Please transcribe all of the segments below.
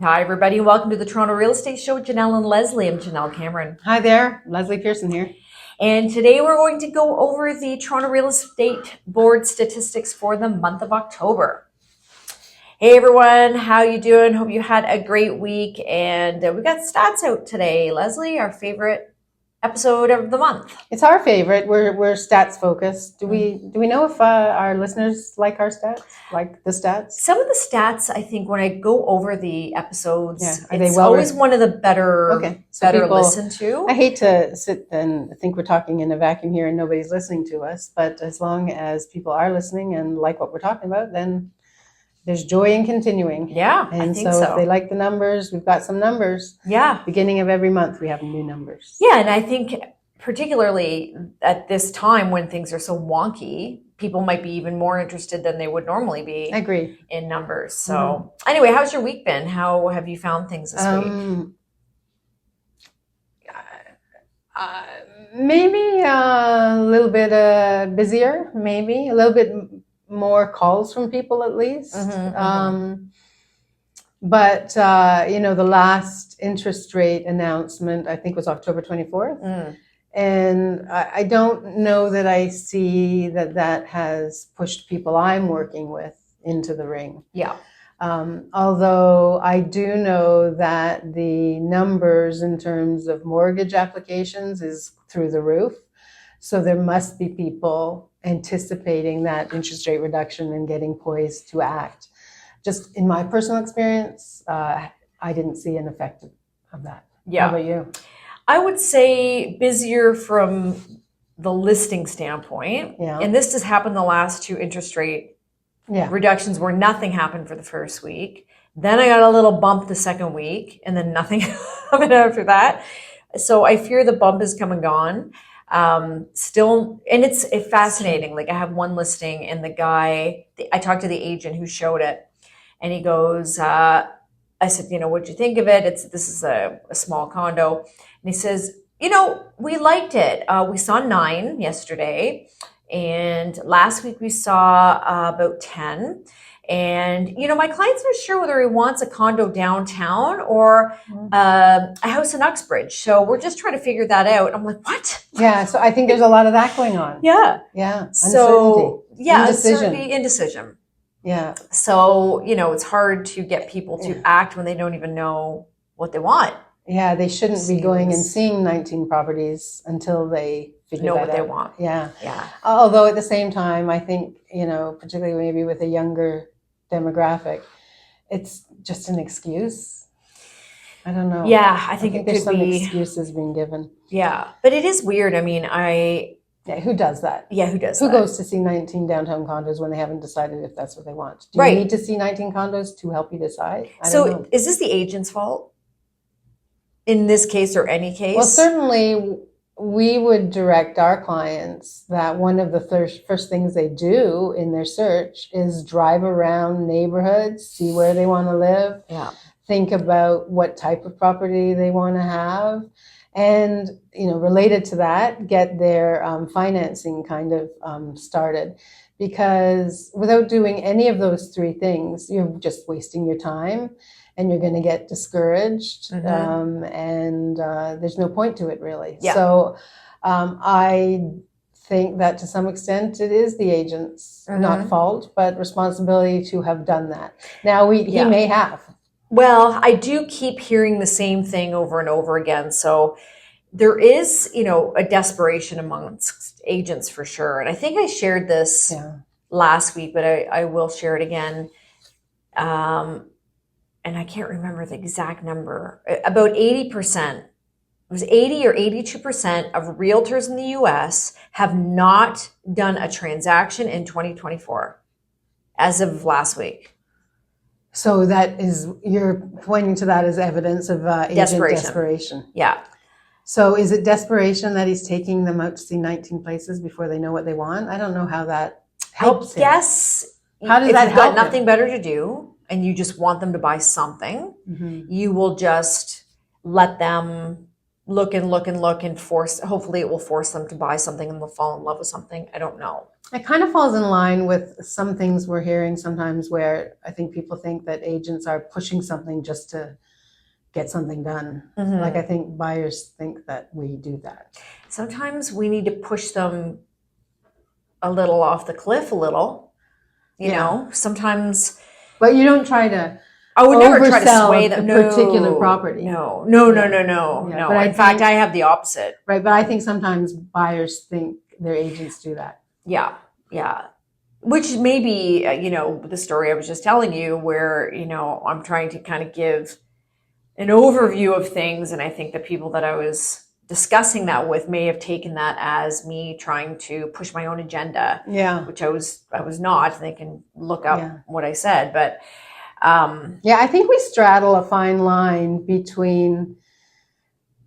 Hi, everybody, and welcome to the Toronto Real Estate Show with Jenelle and Leslie. I'm Jenelle Cameron. Hi there, Leslie Pearson here. And today we're going to go over the Toronto Real Estate Board statistics for the month of October. Hey, everyone, how you doing? Hope you had a great week. And we got stats out today. Leslie, our favorite episode of the month. It's our favorite. We're stats focused. Do we know if our listeners like our stats, like the stats? Some of the stats, I think, when I go over the episodes, Are they it's always one of the better people, listened to. I hate to sit and think we're talking in a vacuum here and nobody's listening to us, but as long as people are listening and like what we're talking about, then there's joy in continuing. Yeah, and I think so if they like the numbers, we've got some numbers. Yeah. Beginning of every month, we have new numbers. Yeah, and I think particularly at this time when things are so wonky, people might be even more interested than they would normally be. I agree. In numbers. So anyway, how's your week been? How have you found things this week? Maybe a little bit busier, maybe a little bit more calls from people at least. But the last interest rate announcement, I think, was October 24th. And I don't know that I see that has pushed people I'm working with into the ring. Yeah. Although I do know that the numbers in terms of mortgage applications is through the roof. So there must be people anticipating that interest rate reduction and getting poised to act. Just in my personal experience, I didn't see an effect of that. Yeah. How about you? I would say busier from the listing standpoint. Yeah. And this has happened the last two interest rate reductions where nothing happened for the first week. Then I got a little bump the second week and then nothing happened after that. So I fear the bump is come and gone. Still, and it's fascinating. Like I have one listing and the guy, I talked to the agent who showed it and he goes, I said, what'd you think of it? This is a small condo. And he says, we liked it. We saw 9 yesterday and last week we saw about 10. And, my client's not sure whether he wants a condo downtown or a house in Uxbridge. So we're just trying to figure that out. I'm like, what? Yeah. So I think there's a lot of that going on. Yeah. Yeah. So, Indecision. Indecision. Yeah. So, it's hard to get people to act when they don't even know what they want. Yeah. They shouldn't be going and seeing 19 properties until they know what they want. Yeah. Yeah. Although at the same time, I think, particularly maybe with a younger demographic, it's just an excuse. I don't know. Yeah, I think it there's could some be excuses being given. Yeah, but it is weird. I mean, who does that? Yeah, who does Who that? goes to see 19 downtown condos when they haven't decided if that's what they want? Do you need to see 19 condos to help you decide? I don't know. Is this the agent's fault in this case or any case? Well, certainly we would direct our clients that one of the first things they do in their search is drive around neighborhoods, see where they want to live, think about what type of property they want to have, and, related to that, get their financing kind of started. Because without doing any of those 3 things, you're just wasting your time. And you're going to get discouraged, and there's no point to it, really. Yeah. So I think that to some extent it is the agent's not fault, but responsibility to have done that. Now, he may have. Well, I do keep hearing the same thing over and over again. So there is, a desperation amongst agents for sure. And I think I shared this last week, but I will share it again. And I can't remember the exact number, about 80%, it was 80 or 82% of realtors in the US have not done a transaction in 2024 as of last week. So you're pointing to that as evidence of agent desperation. Yeah. So is it desperation that he's taking them out to see 19 places before they know what they want? I don't know how that helps him. I guess how does if that you've help got nothing him? better to do, and you just want them to buy something, you will just let them look and force, hopefully it will force them to buy something and they'll fall in love with something. I don't know. It kind of falls in line with some things we're hearing sometimes where I think people think that agents are pushing something just to get something done. Mm-hmm. Like I think buyers think that we do that. Sometimes we need to push them a little off the cliff a little, you know, sometimes. But you don't try to I would never try to oversell sway them. a particular property. No. Yeah, but In fact, I have the opposite. Right, but I think sometimes buyers think their agents do that. Yeah. Which may be, the story I was just telling you where, I'm trying to kind of give an overview of things. And I think the people that I was discussing that with may have taken that as me trying to push my own agenda. Yeah. Which I was not. They can look up what I said. But I think we straddle a fine line between,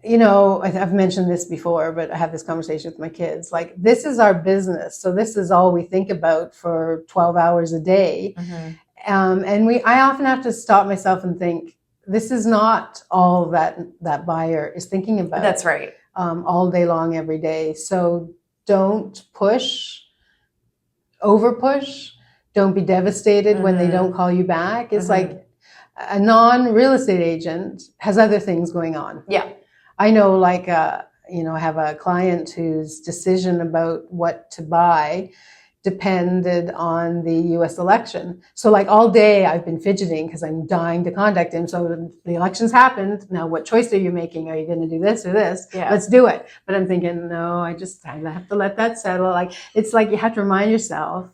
I've mentioned this before, but I have this conversation with my kids. Like, this is our business. So this is all we think about for 12 hours a day. Mm-hmm. And I often have to stop myself and think, this is not all that buyer is thinking about. That's right. All day long, every day. So don't over push. Don't be devastated when they don't call you back. It's like a non-real estate agent has other things going on. Yeah. I know, I have a client whose decision about what to buy depended on the U.S. election. So all day I've been fidgeting because I'm dying to contact him. So the election's happened. Now, what choice are you making? Are you going to do this or this? Yeah. Let's do it. But I'm thinking, no, I have to let that settle. It's like you have to remind yourself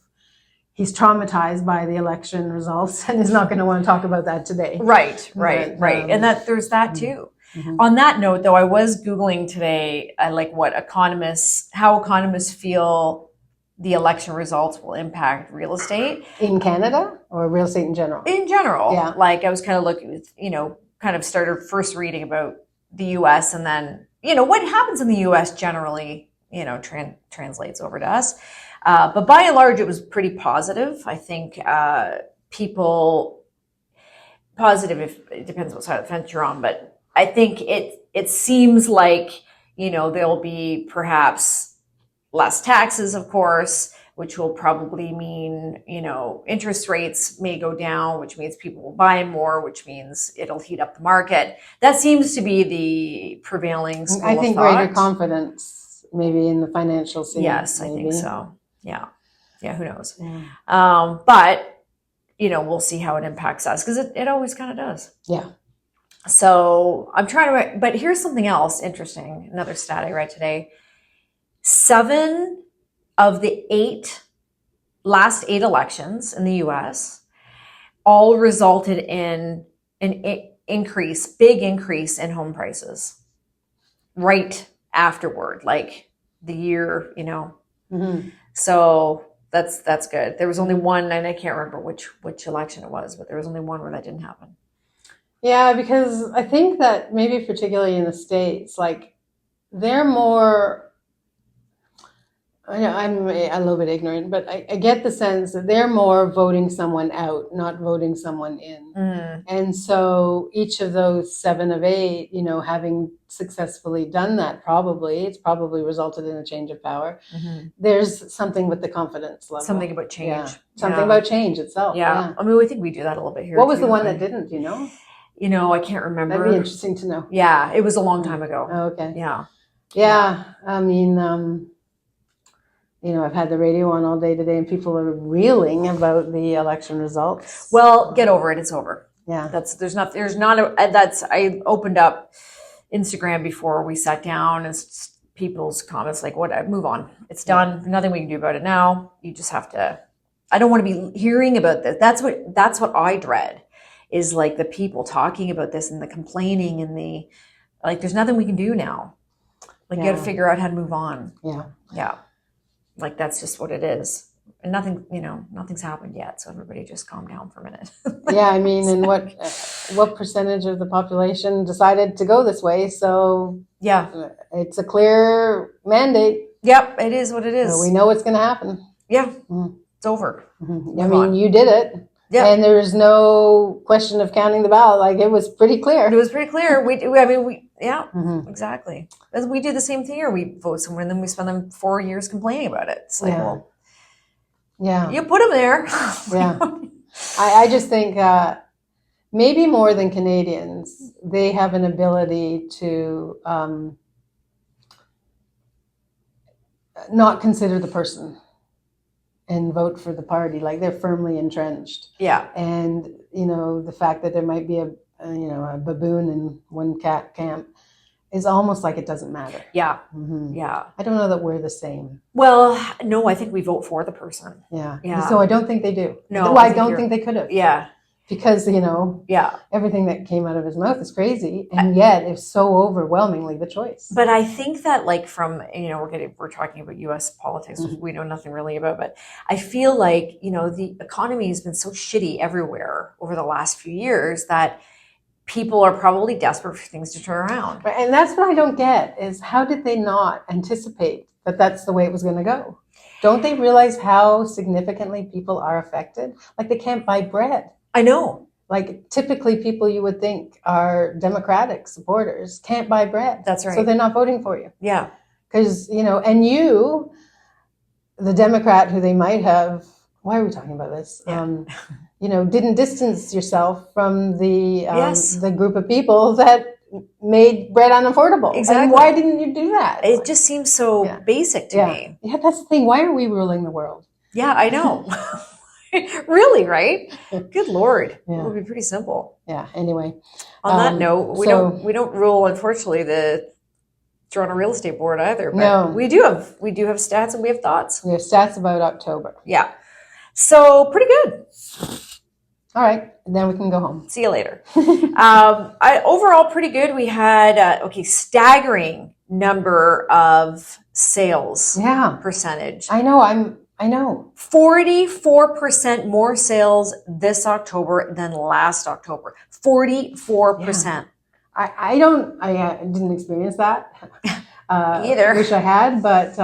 he's traumatized by the election results and is not going to want to talk about that today. Right. And there's that too. Mm-hmm. On that note, though, I was Googling today, how economists feel the election results will impact real estate. In Canada or real estate in general? In general. Yeah. I was kind of looking, kind of started first reading about the U.S. and then, what happens in the U.S. generally, translates over to us. But by and large, it was pretty positive. I think positive, if it depends what side of the fence you're on, but I think it seems like, there'll be perhaps less taxes, of course, which will probably mean, interest rates may go down, which means people will buy more, which means it'll heat up the market. That seems to be the prevailing school of thought. Greater confidence, maybe in the financial scene. Yes, maybe. I think so. Yeah, who knows? Yeah. But, we'll see how it impacts us because it always kind of does. Yeah. So I'm trying to, but here's something else interesting. Another stat I read today. 7 of the last 8 elections in the U.S. all resulted in an big increase in home prices right afterward, like the year, Mm-hmm. So that's good. There was only one, and I can't remember which election it was, but there was only one where that didn't happen. Yeah, because I think that maybe particularly in the States, they're more, I'm a little bit ignorant, but I get the sense that they're more voting someone out, not voting someone in. Mm. And so each of those 7 of 8, having successfully done that, it's probably resulted in a change of power. Mm-hmm. There's something with the confidence level. Something about change. Yeah. Something about change itself. Yeah. I mean, we think we do that a little bit here. What was the one that didn't, I can't remember. That'd be interesting to know. Yeah, it was a long time ago. Oh, okay. Yeah. Yeah. I mean, I've had the radio on all day today and people are reeling about the election results. Well, get over it. It's over. Yeah. I opened up Instagram before we sat down and people's comments move on. It's done. Yeah. Nothing we can do about it now. You just have to, I don't want to be hearing about this. That's what I dread is the people talking about this and the complaining and there's nothing we can do now. You got to figure out how to move on. Yeah. Yeah. That's just what it is. And nothing's happened yet. So everybody just calm down for a minute. Yeah. I mean, and what percentage of the population decided to go this way? So yeah, it's a clear mandate. Yep. It is what it is. So we know what's going to happen. Yeah. Mm-hmm. It's over. Mm-hmm. You did it. Yeah. And there's no question of counting the ballot. It was pretty clear. It was pretty clear. Yeah, exactly. As we do the same thing here. We vote somewhere and then we spend them 4 years complaining about it. It's like, well, you put them there. Yeah. I just think maybe more than Canadians, they have an ability to not consider the person and vote for the party. Like they're firmly entrenched. Yeah. And, the fact that there might be a baboon in one cat camp is almost like it doesn't matter. Yeah. Yeah. I don't know that we're the same. Well, no, I think we vote for the person. Yeah. So I don't think they do. No. Well, I don't think they could have. Yeah. Because, everything that came out of his mouth is crazy. And yet it's so overwhelmingly the choice. But I think that from, we're talking about US politics, which we know nothing really about, but I feel like, the economy has been so shitty everywhere over the last few years that people are probably desperate for things to turn around. Right. And that's what I don't get is how did they not anticipate that that's the way it was going to go? Don't they realize how significantly people are affected? Like they can't buy bread. I know. Like typically people you would think are Democratic supporters can't buy bread. That's right. So they're not voting for you. Yeah. Because, and you, the Democrat who they might have, why are we talking about this? Yeah. Didn't distance yourself from the Yes. the group of people that made bread unaffordable. Exactly. And why didn't you do that? It just seems so basic to me. Yeah, that's the thing. Why are we ruling the world? Yeah, I know. Really, right? Good Lord. Yeah. It would be pretty simple. Yeah, anyway. On that note, we don't rule, unfortunately, the Toronto Real Estate Board either. But no. we do have stats and we have thoughts. We have stats about October. Yeah. So pretty good. All right. Then we can go home. See you later. Overall, pretty good. We had, staggering number of sales percentage. I know. 44% more sales this October than last October. 44%. I didn't experience that. Either. I wish I had, but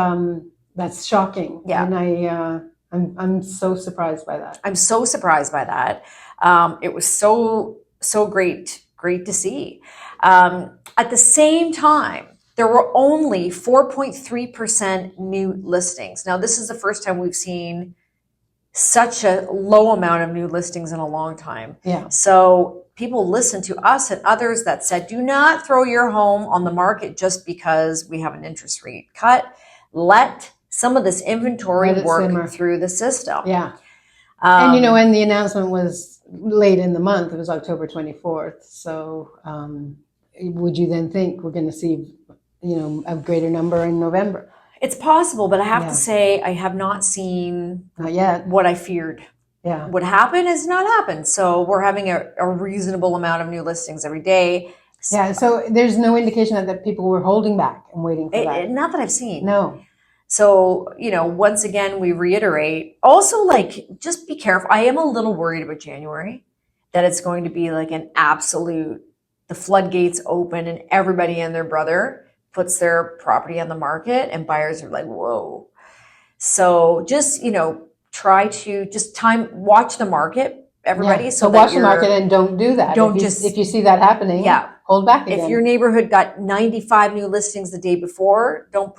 that's shocking. Yeah. And I'm so surprised by that. I'm so surprised by that. It was so great to see. At the same time, there were only 4.3% new listings. Now, this is the first time we've seen such a low amount of new listings in a long time. Yeah. So people listened to us and others that said, do not throw your home on the market just because we have an interest rate cut. Let some of this inventory work through the system. Yeah. And, and the announcement was late in the month. It was October 24th. So would you then think we're going to see, a greater number in November? It's possible, but I have to say I have not seen not yet what I feared. Yeah. What happened has not happened. So we're having a reasonable amount of new listings every day. Yeah. So there's no indication that people were holding back and waiting for that. Not that I've seen. No. So, once again, we reiterate. Also, just be careful. I am a little worried about January, that it's going to be like an absolute, the floodgates open and everybody and their brother puts their property on the market and buyers are like, whoa. So just, try to just watch the market, everybody. Yeah. So watch the market and don't do that. If you see that happening, hold back again. If your neighborhood got 95 new listings the day before, don't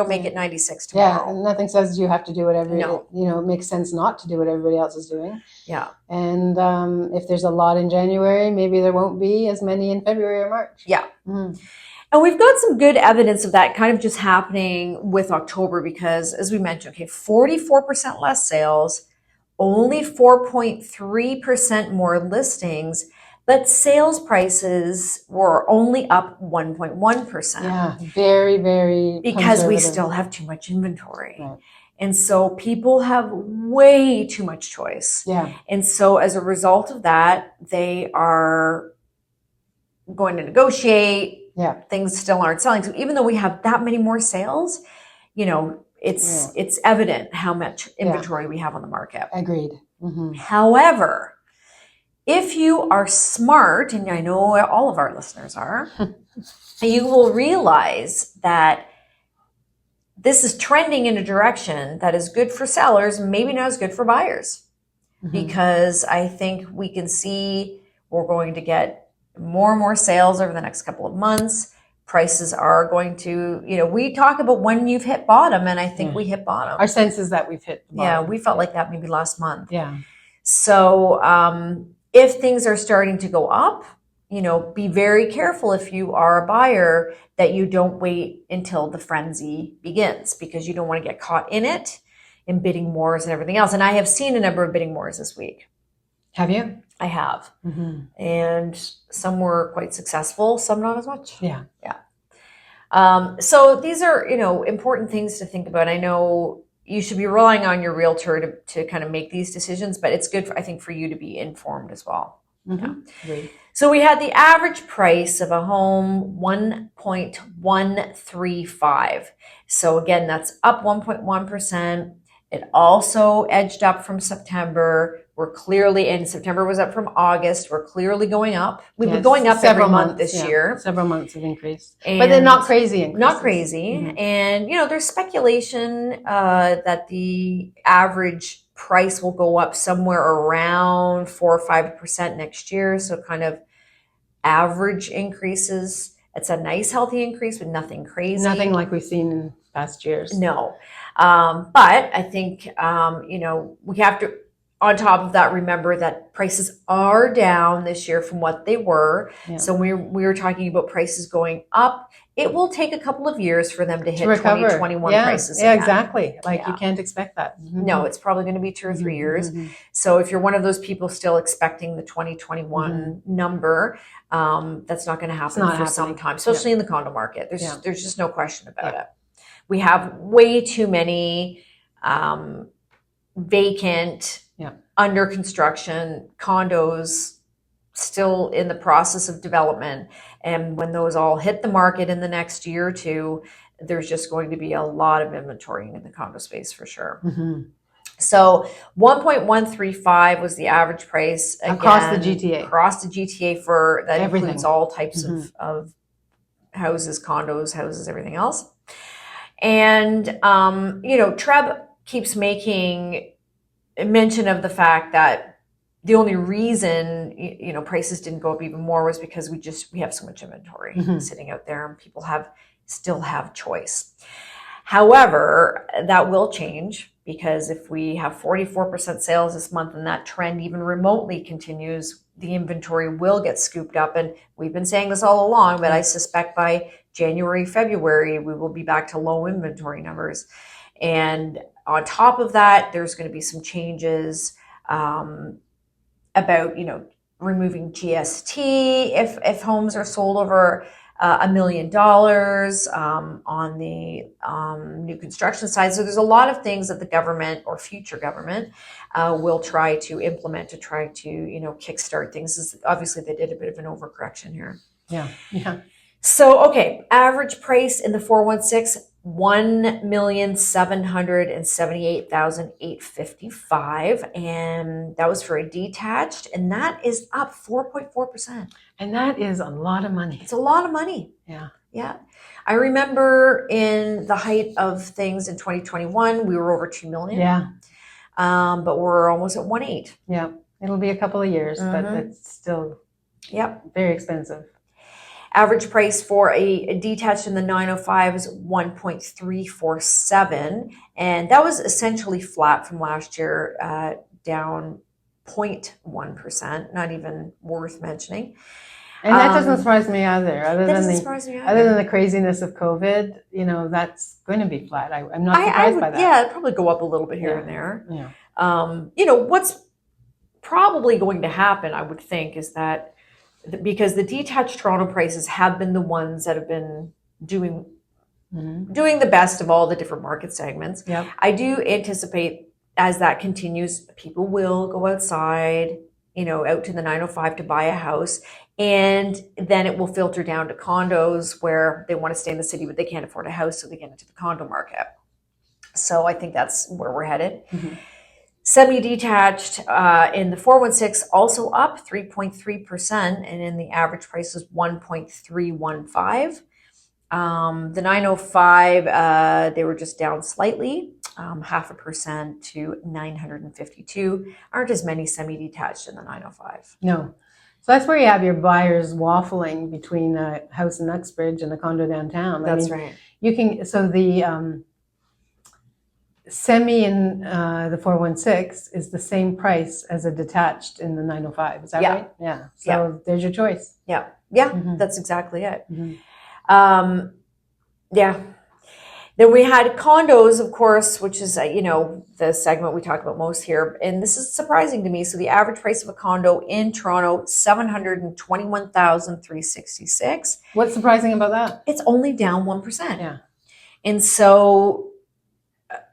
make it 96 tomorrow. Yeah, and nothing says you have to do whatever. It makes sense not to do what everybody else is doing. Yeah. And if there's a lot in January, maybe there won't be as many in February or March. Yeah. Mm. And we've got some good evidence of that kind of just happening with October because, as we mentioned, 44% less sales, only 4.3% more listings, but sales prices were only up 1.1%. Yeah, very, very because we still have too much inventory. Right. And so people have way too much choice. Yeah. And so as a result of that, they are going to negotiate. Yeah. Things still aren't selling. So even though we have that many more sales, it's evident how much inventory we have on the market. Agreed. Mm-hmm. However, if you are smart, and I know all of our listeners are, you will realize that this is trending in a direction that is good for sellers, maybe not as good for buyers. Mm-hmm. Because I think we can see we're going to get more and more sales over the next couple of months. prices are going to, we talk about when you've hit bottom, and I think we hit bottom. Our sense is that we've hit bottom. Yeah, we felt like that maybe last month. Yeah. So if things are starting to go up, be very careful if you are a buyer that you don't wait until the frenzy begins, because you don't want to get caught in it, in bidding wars and everything else. And I have seen a number of bidding wars this week. Have you? I have. Mm-hmm. And some were quite successful, some not as much. Yeah. Yeah. So these are, important things to think about. I know you should be relying on your realtor to kind of make these decisions, but it's good, I think, for you to be informed as well. Mm-hmm. Yeah. So we had the average price of a home, 1.135. So again, that's up 1.1%. It also edged up from September. We're clearly, and September was up from August. We're clearly going up. We've been going up every month this year. Several months of increase. But they're not crazy increases. Not crazy. Mm-hmm. And, there's speculation that the average price will go up somewhere around 4 or 5% next year. So kind of average increases. It's a nice, healthy increase, but nothing crazy. Nothing like we've seen in past years. No. But I think, we have to, on top of that, remember that prices are down this year from what they were. Yeah. So we were talking about prices going up. It will take a couple of years for them to hit 2021 prices. Yeah, exactly. You can't expect that. Mm-hmm. No, it's probably going to be 2 or 3 years. Mm-hmm. So if you're one of those people still expecting the 2021 number, that's not going to happen for some time, especially in the condo market. There's just no question about it. We have way too many vacant, under construction condos still in the process of development. And when those all hit the market in the next year or two, there's just going to be a lot of inventory in the condo space for sure. Mm-hmm. So 1.135 was the average price across the GTA. Across the GTA for that everything. Includes all types of houses, condos, houses, everything else. And TREB keeps making mention of the fact that the only reason prices didn't go up even more was because we have so much inventory sitting out there, and people still have choice. However, that will change, because if we have 44% sales this month and that trend even remotely continues, the inventory will get scooped up. And we've been saying this all along, but I suspect by January, February, we will be back to low inventory numbers. And on top of that, there's going to be some changes about, removing GST if homes are sold over $1 million on the new construction side. So there's a lot of things that the government or future government will try to implement to try to, kickstart things. Obviously, they did a bit of an overcorrection here. Yeah. So, okay, average price in the 416, $1,778,855, and that was for a detached, and that is up 4.4%. And that is a lot of money. It's a lot of money. Yeah. Yeah. I remember in the height of things in 2021, we were over 2 million. Yeah. But we're almost at 1.8. Yeah. It'll be a couple of years, but it's still very expensive. Average price for a detached in the 905 is 1.347, and that was essentially flat from last year, down 0.1%, not even worth mentioning. And that doesn't surprise me either. Other than the craziness of COVID, that's going to be flat. I'm not surprised by that. Yeah, it'd probably go up a little bit here and there. Yeah. What's probably going to happen, I would think, is that because the detached Toronto prices have been the ones that have been doing the best of all the different market segments. Yep. I do anticipate as that continues, people will go outside, out to the 905 to buy a house, and then it will filter down to condos where they want to stay in the city, but they can't afford a house, so they get into the condo market. So I think that's where we're headed. Mm-hmm. Semi-detached in the 416 also up 3.3%, and in the average price is 1.315. The 905, they were just down slightly, 0.5% to 952. Aren't as many semi-detached in the 905. No. So that's where you have your buyers waffling between a house in Uxbridge and a condo downtown. That's right. You can, so the semi in the 416 is the same price as a detached in the 905. Is that Yeah. right? Yeah. So there's your choice. Yeah. That's exactly it. Yeah. Then we had condos, of course, which is, the segment we talk about most here. And this is surprising to me. So the average price of a condo in Toronto, $721,366. What's surprising about that? It's only down 1%. Yeah. And so,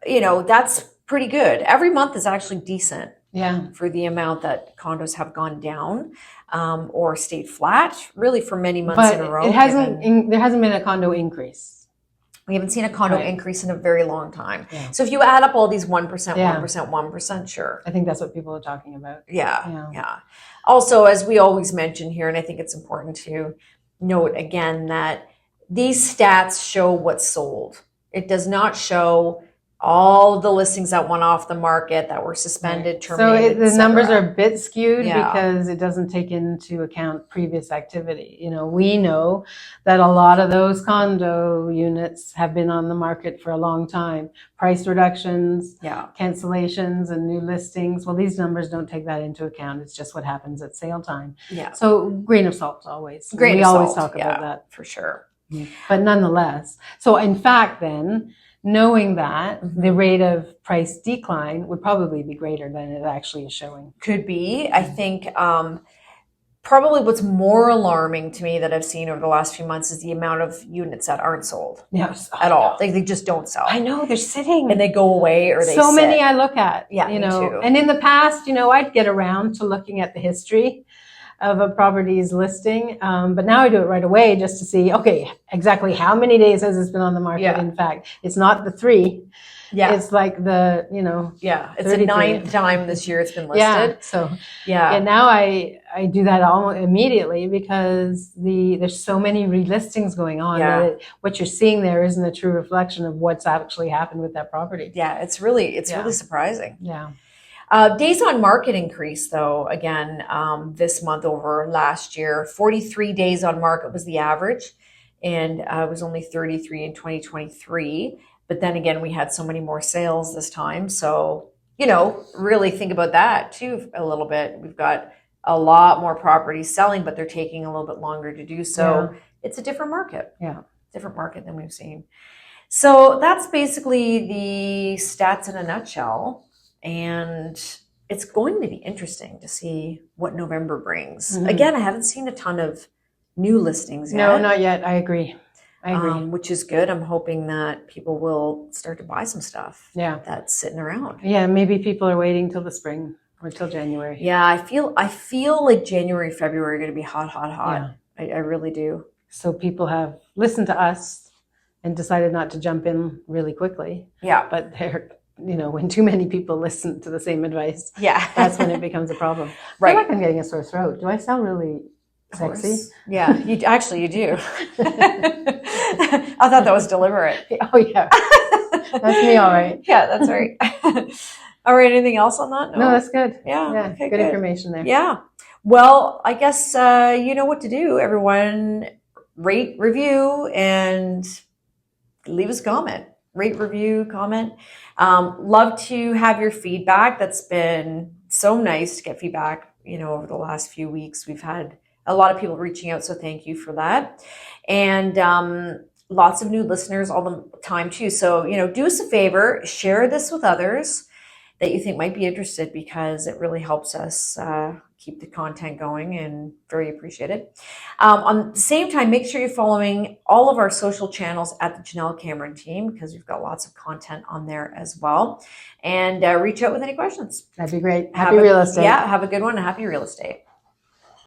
that's pretty good. Every month is actually decent. Yeah. For the amount that condos have gone down or stayed flat, really for many months in a row. It hasn't. There hasn't been a condo increase. We haven't seen a condo increase in a very long time. Yeah. So if you add up all these 1%, 1%, sure. I think that's what people are talking about. Yeah. Also, as we always mention here, and I think it's important to note again that these stats show what's sold. It does not show all the listings that went off the market, that were suspended, terminated. So the numbers are a bit skewed because it doesn't take into account previous activity. We know that a lot of those condo units have been on the market for a long time. Price reductions, cancellations, and new listings. Well, these numbers don't take that into account. It's just what happens at sale time. Yeah. So grain of salt always. We always talk about that. For sure. But nonetheless, so in fact then, knowing that the rate of price decline would probably be greater than it actually is showing. Could be. I think probably what's more alarming to me that I've seen over the last few months is the amount of units that aren't sold at all. Like they just don't sell. I know, they're sitting. And they go away or they So sit. many I look at. Yeah, me too. And in the past, I'd get around to looking at the history of a property's listing. But now I do it right away just to see, okay, exactly how many days has this been on the market? Yeah. In fact, it's not the 3. Yeah. It's like the, it's the 9th time this year it's been listed. Yeah. So, and now I do that almost immediately because there's so many relistings going on that what you're seeing there isn't a true reflection of what's actually happened with that property. Yeah. It's really surprising. Yeah. Days on market increase, though, again, this month over last year. 43 days on market was the average, and it was only 33 in 2023. But then again, we had so many more sales this time. So, really think about that, too, a little bit. We've got a lot more properties selling, but they're taking a little bit longer to do so. Yeah. It's a different market. Yeah. Different market than we've seen. So that's basically the stats in a nutshell. And it's going to be interesting to see what November brings. Again, I haven't seen a ton of new listings yet. No, not yet. I agree. Which is good. I'm hoping that people will start to buy some stuff that's sitting around. Yeah, maybe people are waiting till the spring or till January. Yeah, I feel like January, February are going to be hot. Yeah. I really do. So people have listened to us and decided not to jump in really quickly. Yeah. But they're when too many people listen to the same advice, that's when it becomes a problem. Right. I feel like I'm getting a sore throat. Do I sound really sexy? Yeah, you do. I thought that was deliberate. Oh, yeah. That's me, all right. Yeah, that's right. All right, anything else on that? No, that's good. Yeah, okay, good information there. Yeah. Well, I guess you know what to do, everyone. Rate, review, and leave us a comment. Rate, review, comment. Love to have your feedback. That's been so nice to get feedback, over the last few weeks. We've had a lot of people reaching out, so thank you for that. And lots of new listeners all the time too. So, do us a favor, share this with others that you think might be interested because it really helps us keep the content going and very appreciated. On the same time, make sure you're following all of our social channels at the Jenelle Cameron team because we've got lots of content on there as well. And reach out with any questions. That'd be great. Happy real estate. Yeah, have a good one and happy real estate.